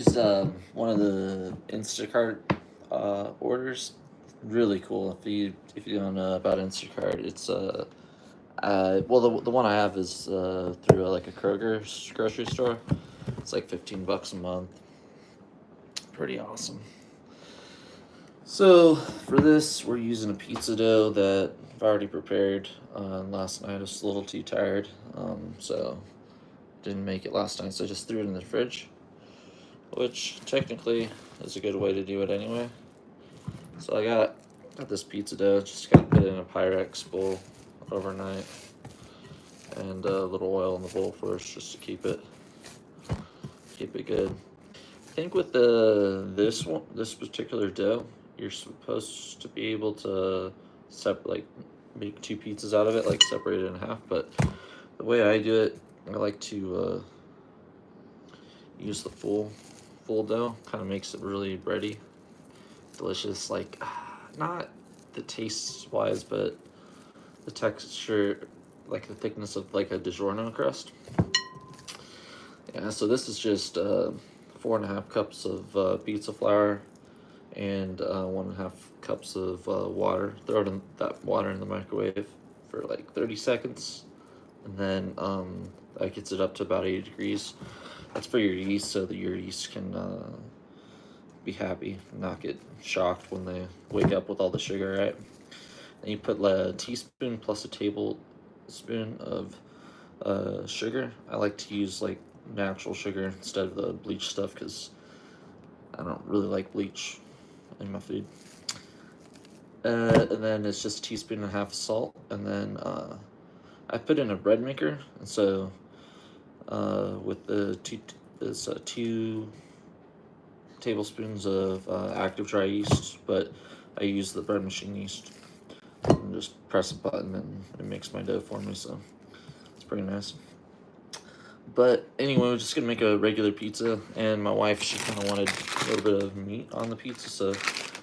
Just one of the Instacart orders. Really cool. If you don't know about Instacart, it's well the one I have is through like a Kroger's grocery store. It's like $15 a month. Pretty awesome. So for this, we're using a pizza dough that I've already prepared. Last night I was a little too tired, so didn't make it last night. So I just threw it in the fridge, which technically is a good way to do it anyway. So I got this pizza dough. Just got to put it in a Pyrex bowl overnight, and a little oil in the bowl first, just to keep it good. I think with this particular dough, you're supposed to be able to make two pizzas out of it, like separate it in half. But the way I do it, I like to use the full dough. Kind of makes it really bready, delicious. Like not the taste wise, but the texture, like the thickness of like a DiGiorno crust. Yeah, so this is just 4.5 cups of pizza flour and 1.5 cups of water. Throw that water in the microwave for like 30 seconds, and then that gets it up to about 80 degrees. That's for your yeast, so that your yeast can be happy, not get shocked when they wake up with all the sugar, right? And you put a teaspoon plus a tablespoon of sugar. I like to use like natural sugar instead of the bleach stuff because I don't really like bleach in my food. And then it's just a teaspoon and a half of salt, and then I put in a bread maker, and so with the two tablespoons of active dry yeast, but I use the bread machine yeast. And just press a button and it makes my dough for me, so it's pretty nice. But anyway, we're just gonna make a regular pizza, and my wife, she kind of wanted a little bit of meat on the pizza, so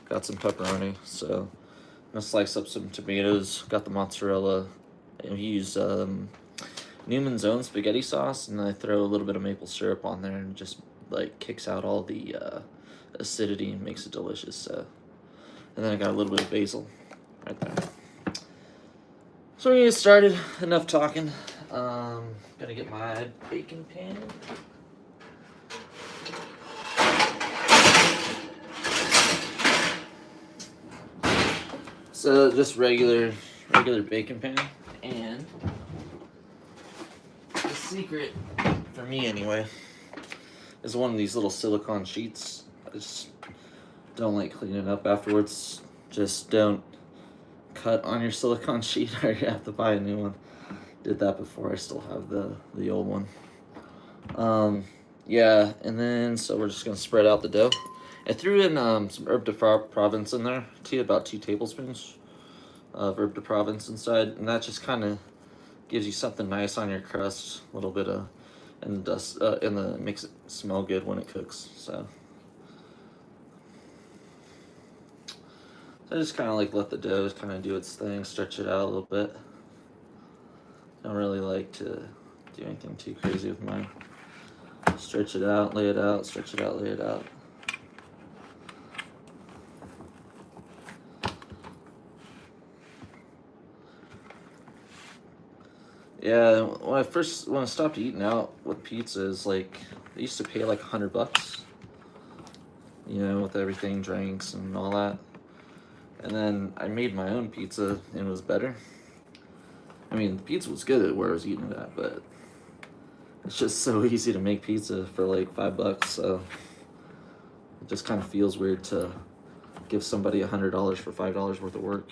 got some pepperoni. So I'm gonna slice up some tomatoes, got the mozzarella, and we use Newman's Own spaghetti sauce, and I throw a little bit of maple syrup on there, and just like kicks out all the acidity and makes it delicious. So, and then I got a little bit of basil right there. So we're gonna get started. Enough talking. Gonna get my baking pan. So just regular baking pan, and the secret for me anyway is one of these little silicone sheets. I just don't like cleaning up afterwards. Just don't cut on your silicone sheet, or you have to buy a new one. Did that before. I still have the old one. Yeah, and then so we're just gonna spread out the dough. I threw in some herb de Provence in there, about 2 tablespoons of herb de Provence inside, and that just kind of gives you something nice on your crust, a little bit of, and dust, makes it smell good when it cooks. So I just kind of like let the dough kind of do its thing, stretch it out a little bit. Don't really like to do anything too crazy with mine. Stretch it out, lay it out, stretch it out, lay it out. Yeah, when I stopped eating out with pizzas, like I used to pay like $100, with everything, drinks and all that. And then I made my own pizza and it was better. I mean, the pizza was good at where I was eating it at, but it's just so easy to make pizza for like $5. So it just kind of feels weird to give somebody $100 for $5 worth of work.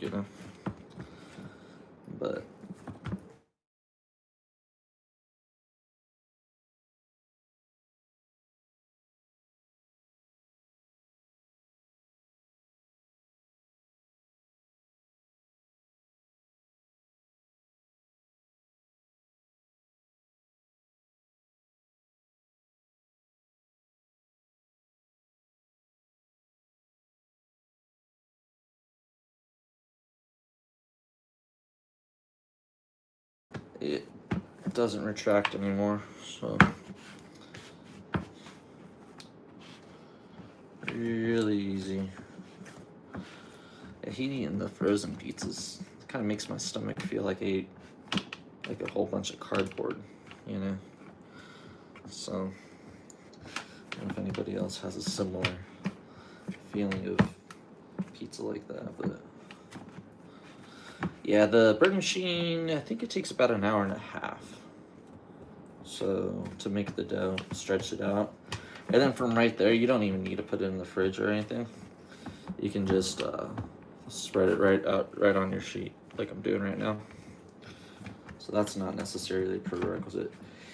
But it doesn't retract anymore, so really easy. I hate eating the frozen pizzas. It kind of makes my stomach feel like I ate like a whole bunch of cardboard, you know? So, I don't know if anybody else has a similar feeling of pizza like that, but yeah, the bread machine, I think it takes about an hour and a half. So, to make the dough, stretch it out. And then from right there, you don't even need to put it in the fridge or anything. You can just spread it right out, right on your sheet, like I'm doing right now. So that's not necessarily a prerequisite.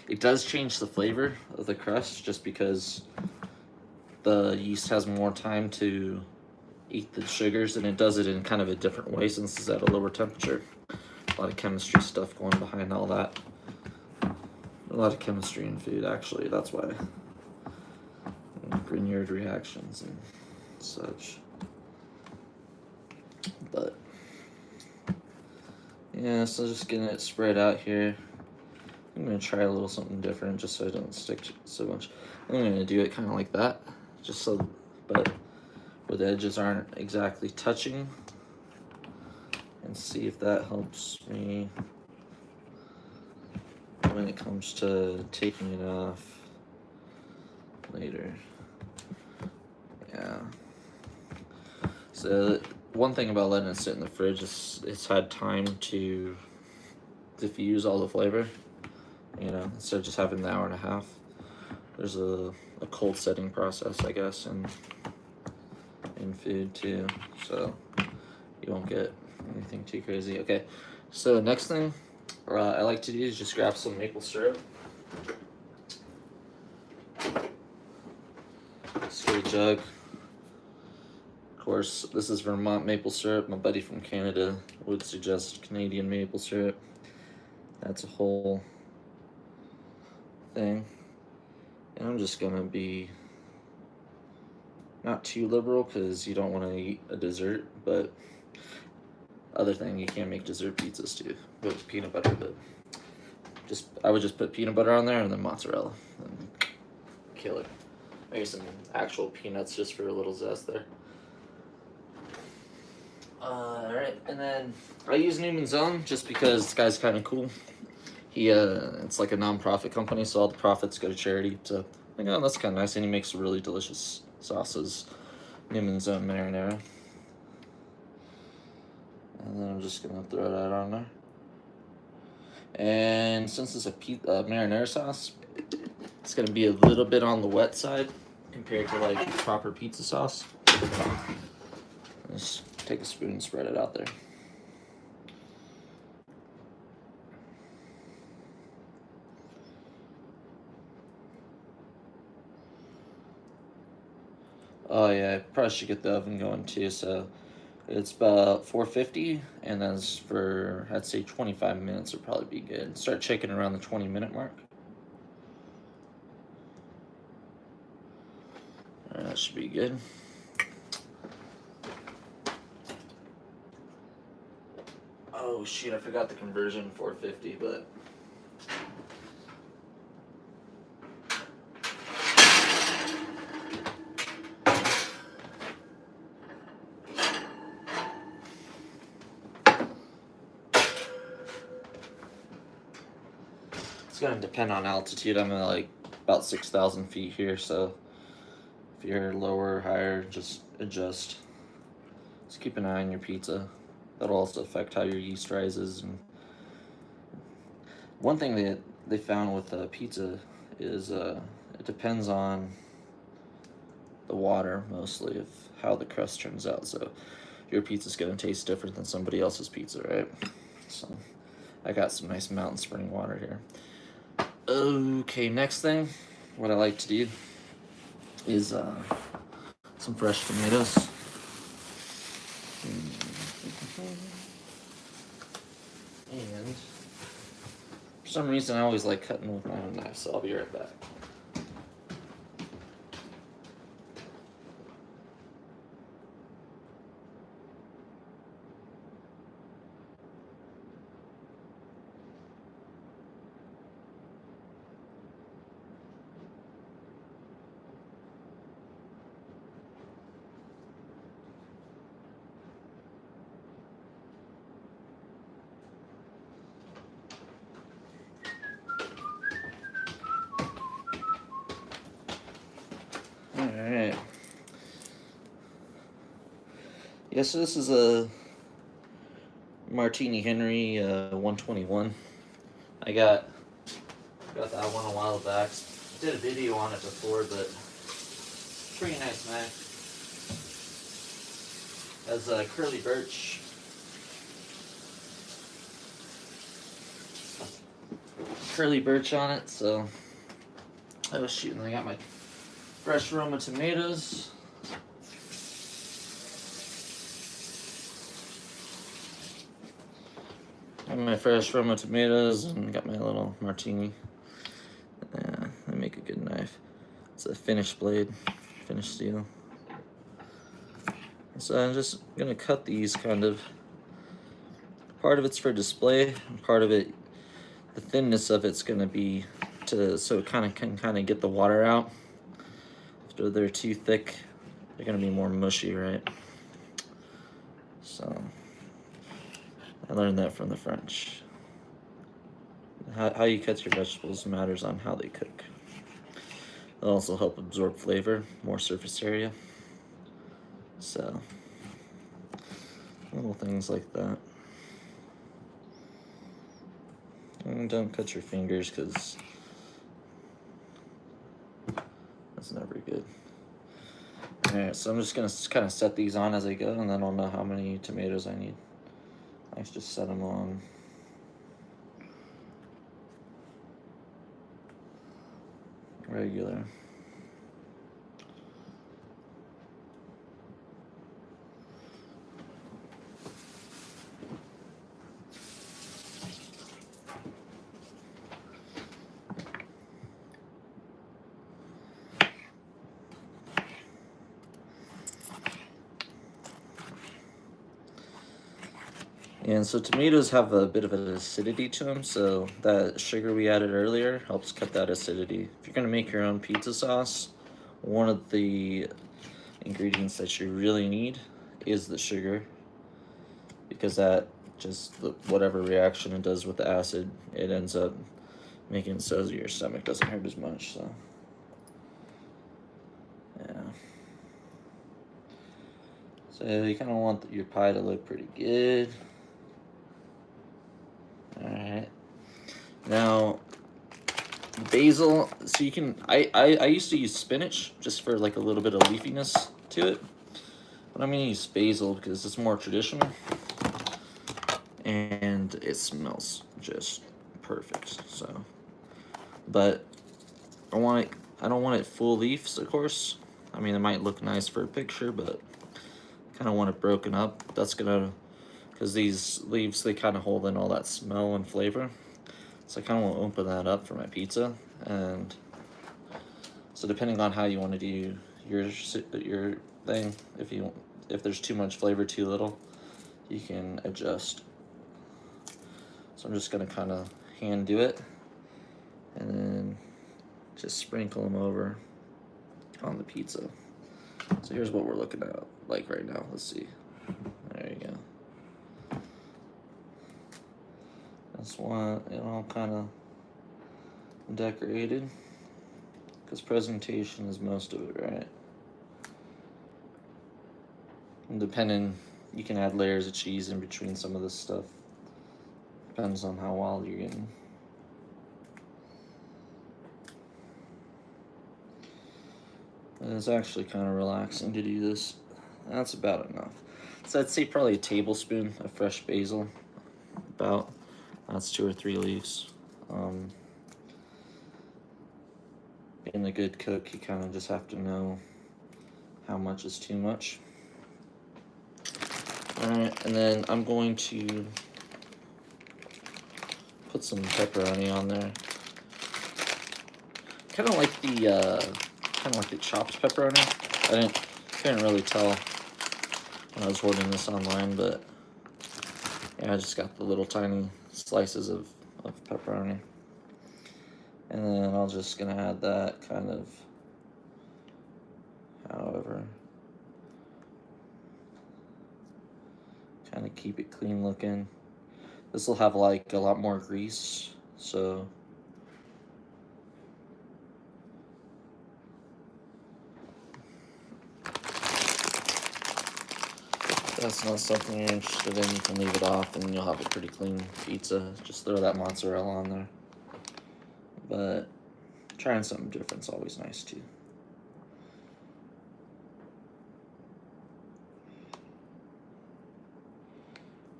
It does change the flavor of the crust just because the yeast has more time to eat the sugars, and it does it in kind of a different way since it's at a lower temperature. A lot of chemistry stuff going behind all that. A lot of chemistry in food, actually. That's why. And Grignard reactions and such. But yeah, so just getting it spread out here. I'm gonna try a little something different just so it doesn't stick so much. I'm gonna do it kind of like that, just so, but where the edges aren't exactly touching, and see if that helps me when it comes to taking it off later. Yeah. So one thing about letting it sit in the fridge is it's had time to diffuse all the flavor, you know, instead of just having the hour and a half. There's a cold setting process, I guess, in food too, so you won't get anything too crazy. Okay, so next thing I like to do is just grab some maple syrup. Just get a jug. Of course, this is Vermont maple syrup. My buddy from Canada would suggest Canadian maple syrup. That's a whole thing. And I'm just gonna be not too liberal because you don't want to eat a dessert, but other thing, you can make dessert pizzas too with peanut butter, but I would just put peanut butter on there and then mozzarella and kill it. Maybe some actual peanuts just for a little zest there. Alright, and then I use Newman's Own just because this guy's kind of cool. It's like a non-profit company, so all the profits go to charity. So I think, oh, that's kind of nice, and he makes really delicious sauces. Newman's Own marinara. And then I'm just gonna throw that on there. And since it's a marinara sauce, it's gonna be a little bit on the wet side compared to like proper pizza sauce. Just take a spoon and spread it out there. Oh yeah, I probably should get the oven going too. So it's about 450, and then for, I'd say 25 minutes would probably be good. Start checking around the 20-minute mark. Alright, that should be good. Oh shoot, I forgot the conversion 450, but it's gonna depend on altitude. I'm at like about 6,000 feet here, so if you're lower or higher, just adjust. Just keep an eye on your pizza. That'll also affect how your yeast rises. And one thing that they found with pizza is it depends on the water mostly of how the crust turns out. So your pizza's gonna taste different than somebody else's pizza, right? So I got some nice mountain spring water here. Okay, next thing, what I like to do is some fresh tomatoes. And for some reason, I always like cutting with my own knife, so I'll be right back. Alright. Yeah, so this is a Martini Henry 121. I got that one a while back. Did a video on it before, but pretty nice Mac. Has curly birch. Curly birch on it, so I was shooting. I got my fresh Roma tomatoes. Got my fresh Roma tomatoes and got my little martini. Yeah, they make a good knife. It's a finished blade, finished steel. So I'm just gonna cut these kind of. Part of it's for display, and part of it, the thinness of it's gonna be so it can get the water out. If they're too thick, they're gonna be more mushy, right? So I learned that from the French. How you cut your vegetables matters on how they cook. It'll also help absorb flavor, more surface area. So little things like that. And don't cut your fingers, because that's never good. Alright, so I'm just gonna kind of set these on as I go, and then I'll know how many tomatoes I need. I just set them on. Regular. And so tomatoes have a bit of an acidity to them, so that sugar we added earlier helps cut that acidity. If you're gonna make your own pizza sauce, one of the ingredients that you really need is the sugar, because that just, whatever reaction it does with the acid, it ends up making it so your stomach doesn't hurt as much. So yeah. So you kind of want your pie to look pretty good. Alright. Now, basil, so you can, I used to use spinach just for like a little bit of leafiness to it. But I'm going to use basil because it's more traditional. And it smells just perfect, so. But I don't want it full leaves, of course. I mean, it might look nice for a picture, but I kind of want it broken up. That's gonna, because these leaves, they kind of hold in all that smell and flavor. So I kind of want to open that up for my pizza. And so depending on how you want to do your thing, if there's too much flavor, too little, you can adjust. So I'm just gonna kind of hand do it, and then just sprinkle them over on the pizza. So here's what we're looking at like right now. Let's see. There you go. That's why it all kind of decorated, because presentation is most of it, right? And depending, you can add layers of cheese in between some of this stuff. Depends on how wild you're getting. And it's actually kind of relaxing to do this. That's about enough. So I'd say probably a tablespoon of fresh basil. About, that's 2 or 3 leaves. Being a good cook, you kind of just have to know how much is too much. Alright, and then I'm going to put some pepperoni on there. Kind of like the chopped pepperoni. I couldn't really tell when I was ordering this online, but yeah, I just got the little tiny slices of pepperoni. And then I'm just gonna add that kind of however. Kind of keep it clean looking. This will have like a lot more grease, so that's not something you're interested in, you can leave it off and you'll have a pretty clean pizza. Just throw that mozzarella on there. But trying something different is always nice too.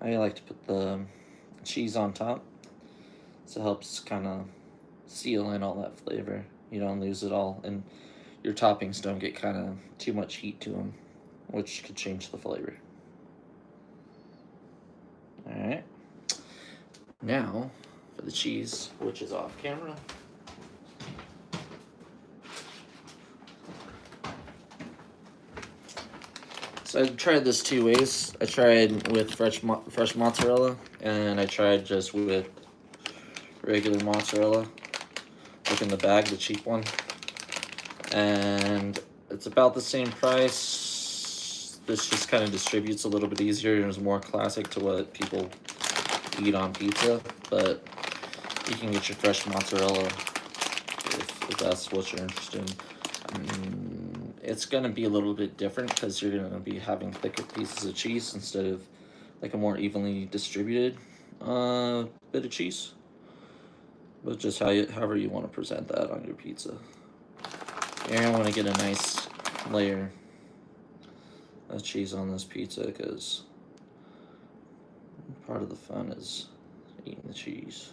I like to put the cheese on top, so it helps kind of seal in all that flavor. You don't lose it all, and your toppings don't get kind of too much heat to them, which could change the flavor. Alright, now for the cheese, which is off camera. So I tried this two ways. I tried with fresh mozzarella, and I tried just with regular mozzarella. Look in the bag, the cheap one. And it's about the same price. This just kind of distributes a little bit easier and is more classic to what people eat on pizza. But you can get your fresh mozzarella if that's what you're interested in. It's going to be a little bit different because you're going to be having thicker pieces of cheese instead of like a more evenly distributed bit of cheese. But just however you want to present that on your pizza. You're going to want to get a nice layer of cheese on this pizza because part of the fun is eating the cheese.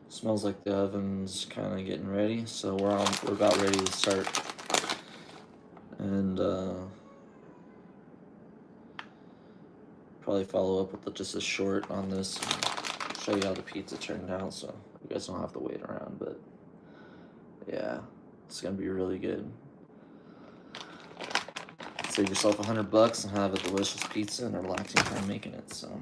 Smells like the oven's kind of getting ready, so we're about ready to start. And probably follow up with just a short on this and show you how the pizza turned out, so you guys don't have to wait around. But yeah, it's gonna be really good. Save yourself $100 and have a delicious pizza and a relaxing time making it. So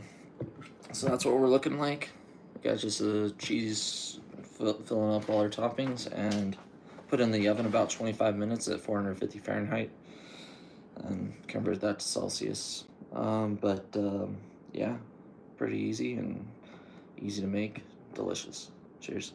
that's what we're looking like. We got just a cheese filling up all our toppings and put in the oven about 25 minutes at 450 Fahrenheit and convert that to Celsius. Yeah, pretty easy and easy to make, delicious. Cheers.